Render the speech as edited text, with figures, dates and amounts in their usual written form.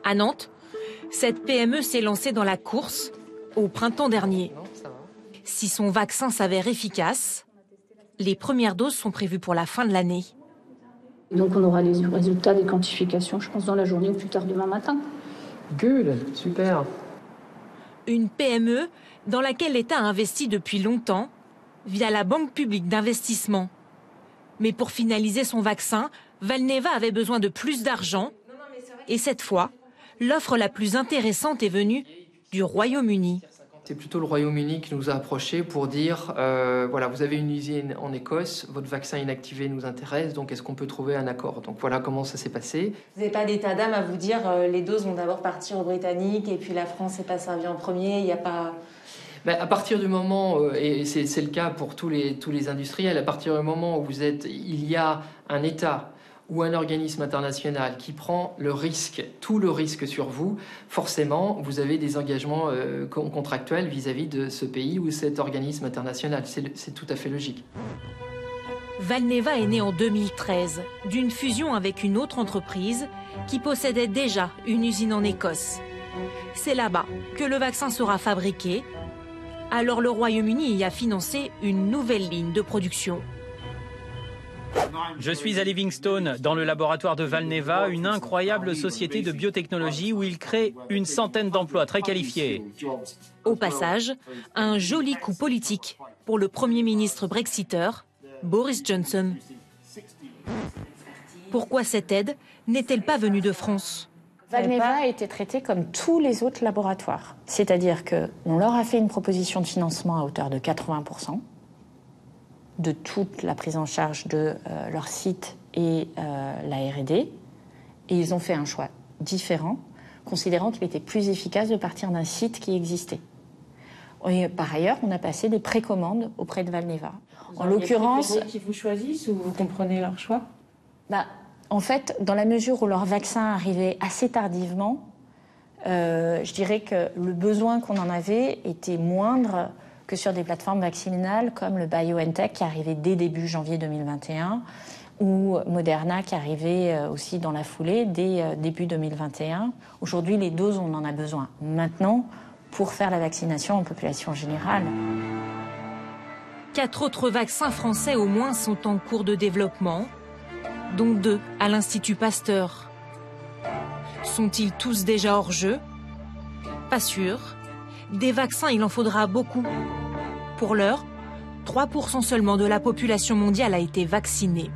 À Nantes, cette PME s'est lancée dans la course au printemps dernier. Si son vaccin s'avère efficace, les premières doses sont prévues pour la fin de l'année. Donc on aura les résultats des quantifications, je pense, dans la journée ou plus tard demain matin. Good, super. Une PME dans laquelle l'État a investi depuis longtemps via la Banque publique d'investissement. Mais pour finaliser son vaccin, Valneva avait besoin de plus d'argent. Et cette fois, l'offre la plus intéressante est venue du Royaume-Uni. C'est plutôt le Royaume-Uni qui nous a approchés pour dire voilà, vous avez une usine en Écosse, votre vaccin inactivé nous intéresse, donc est-ce qu'on peut trouver un accord? Donc voilà comment ça s'est passé. Vous n'avez pas d'état d'âme à vous dire les doses vont d'abord partir aux Britanniques et puis la France n'est pas servie en premier, il n'y a pas... Ben, à partir du moment, et c'est le cas pour tous les industriels, à partir du moment où il y a un État ou un organisme international qui prend le risque, tout le risque sur vous, forcément, vous avez des engagements contractuels vis-à-vis de ce pays ou cet organisme international. C'est tout à fait logique. Valneva est né en 2013 d'une fusion avec une autre entreprise qui possédait déjà une usine en Écosse. C'est là-bas que le vaccin sera fabriqué. Alors le Royaume-Uni y a financé une nouvelle ligne de production. Je suis à Livingstone, dans le laboratoire de Valneva, une incroyable société de biotechnologie où il crée une centaine d'emplois très qualifiés. Au passage, un joli coup politique pour le Premier ministre brexiteur, Boris Johnson. Pourquoi cette aide n'est-elle pas venue de France ? Valneva a été traité comme tous les autres laboratoires. C'est-à-dire qu'on leur a fait une proposition de financement à hauteur de 80%. De toute la prise en charge de leur site et la R&D. Et ils ont fait un choix différent, considérant qu'il était plus efficace de partir d'un site qui existait. Et par ailleurs, on a passé des précommandes auprès de Valneva. En l'occurrence, qui vous choisissent ou vous comprenez leur choix? En fait, dans la mesure où leur vaccin arrivait assez tardivement, je dirais que le besoin qu'on en avait était moindre que sur des plateformes vaccinales comme le BioNTech qui arrivait dès début janvier 2021 ou Moderna qui arrivait aussi dans la foulée dès début 2021. Aujourd'hui, les doses, on en a besoin maintenant pour faire la vaccination en population générale. 4 autres vaccins français au moins sont en cours de développement, dont 2 à l'Institut Pasteur. Sont-ils tous déjà hors jeu? Pas sûr. Des vaccins, il en faudra beaucoup. Pour l'heure, 3% seulement de la population mondiale a été vaccinée.